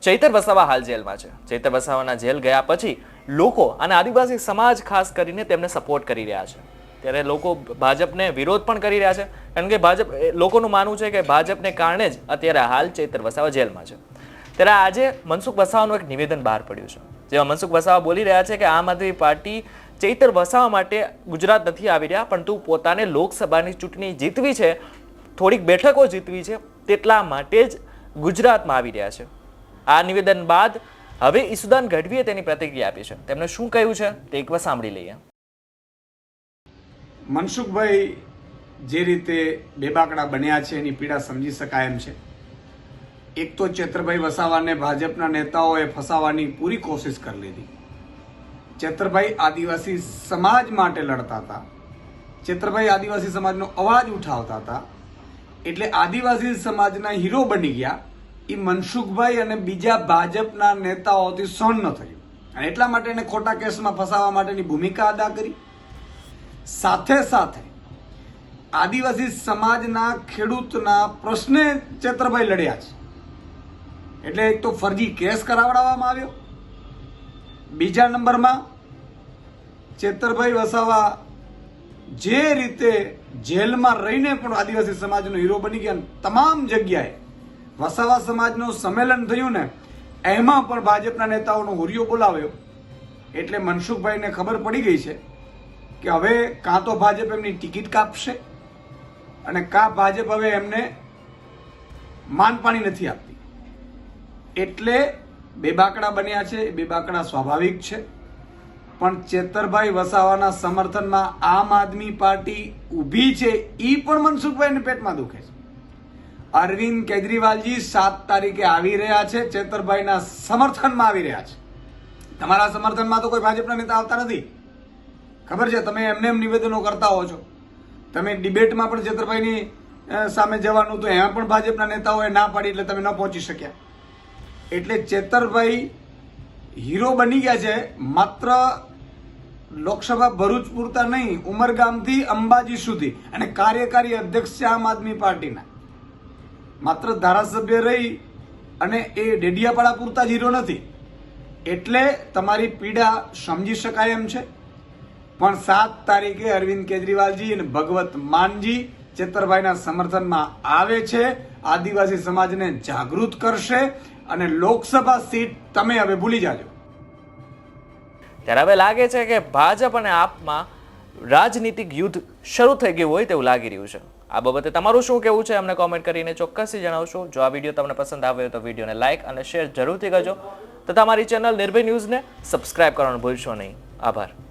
ચૈતર વસાવા હાલ જેલમાં છે. ચૈતર વસાવાના જેલ ગયા પછી લોકો અને આદિવાસી સમાજ ખાસ કરીને તેમને સપોર્ટ કરી રહ્યા છે. ત્યારે લોકો ભાજપને વિરોધ પણ કરી રહ્યા છે, કારણ કે લોકોનું માનવું છે કે ભાજપને કારણે જ અત્યારે હાલ ચૈતર વસાવા જેલમાં છે. ત્યારે આજે મનસુખ વસાવાનું એક નિવેદન બહાર પડ્યું છે, જેમાં મનસુખ વસાવા બોલી રહ્યા છે કે આમ આદમી પાર્ટી ચૈતર વસાવા માટે ગુજરાત નથી આવી રહ્યા, પરંતુ પોતાને લોકસભાની ચૂંટણી જીતવી છે, થોડીક બેઠકો જીતવી છે, તેટલા માટે જ ગુજરાતમાં આવી રહ્યા છે. આ નિવેદન બાદ હવે ઈસુદાન ગઢવીએ તેની પ્રતિક્રિયા આપી છે. તેમણે શું કહ્યું છે તે એકવાર સાંભળી લઈએ. મનસુખભાઈ જે રીતે બેબાકડા બન્યા છે એની પીડા સમજી શકાય એમ છે. એક તો ચેતરભાઈ વસાવાને ભાજપના નેતાઓએ ફસાવવાની પૂરી કોશિશ કરી લીધી. ચેતરભાઈ આદિવાસી સમાજ માટે લડતા હતા, ચેતરભાઈ આદિવાસી સમાજનો અવાજ ઉઠાવતા હતા, એટલે આદિવાસી સમાજના હીરો બની ગયા. એ મનસુખભાઈ અને બીજા ભાજપના નેતાઓથી સહન ન થયું અને એટલા માટે એને ખોટા કેસમાં ફસાવવા માટેની ભૂમિકા અદા કરી. સાથે સાથે આદિવાસી સમાજના ખેડૂતના પ્રશ્ને ચેતરભાઈ લડ્યા છે. એટલે એક તો ફરજી કેસ કરાવડાવવામાં આવ્યો, બીજા નંબરમાં ચેતરભાઈ વસાવા જે રીતે જેલમાં રહીને પણ આદિવાસી સમાજનો હીરો બની ગયા. તમામ જગ્યાએ વસાવા સમાજનું સંમેલન થયું ને, એમાં પણ ભાજપના નેતાઓનો હુરિયો બોલાવ્યો. એટલે મનસુખભાઈને ખબર પડી ગઈ છે કે હવે કાં તો ભાજપ એમની ટિકિટ કાપશે અને કાં ભાજપ હવે એમને માનપાણી નથી આપતી. એટલે બેબાકડા બન્યા છે. બેબાકડા સ્વાભાવિક છે, પણ ચેતરભાઈ વસાવાના સમર્થનમાં આમ આદમી પાર્ટી ઊભી છે, એ પણ મનસુખભાઈને પેટમાં દુખે છે. અરવિંદ કેજરીવાલજી 7 તારીખે આવી રહ્યા છે, ચેતરભાઈના સમર્થનમાં આવી રહ્યા છે. તમારા સમર્થનમાં તો કોઈ ભાજપના નેતા આવતા નથી, ખબર છે. તમે એમને એમ નિવેદનો કરતા હો છો. તમે ડિબેટમાં પણ ચેતરભાઈની સામે જવાનું તો એમાં પણ ભાજપના નેતાઓએ ના પાડી, એટલે તમે ન પહોંચી શક્યા. એટલે ચેતરભાઈ હીરો બની ગયા છે. માત્ર લોકસભા ભરૂચ પૂરતા નહીં, ઉમરગામથી અંબાજી સુધી, અને કાર્યકારી અધ્યક્ષ છે આમ આદમી પાર્ટીના. માત્ર ધારાસભ્ય રહી અને એ ડેડિયાપાડા પૂરતા જ હીરો નથી. એટલે તમારી પીડા સમજી શકાય એમ છે. પણ 7 તારીખે અરવિંદ કેજરીવાલજી અને ભગવત માનજી ચેતરભાઈના સમર્થનમાં આવે છે, આદિવાસી સમાજને જાગૃત કરશે અને લોકસભા સીટ તમે હવે ભૂલી જાજો. ત્યારે હવે લાગે છે કે ભાજપ અને આપમાં રાજનીતિક યુદ્ધ શરૂ થઈ ગયું હોય તેવું લાગી રહ્યું છે. આ બાબતે તમારું શું કહેવું છે અમને કોમેન્ટ કરીને ચોક્કસથી જણાવશો. જો આ વિડીયો તમને પસંદ આવ્યો તો વિડીયોને લાઇક અને શેર જરૂરથી કરજો તથા અમારી ચેનલ નિર્ભય ન્યૂઝને સબસ્ક્રાઇબ કરવાનું ભૂલશો નહીં. આભાર.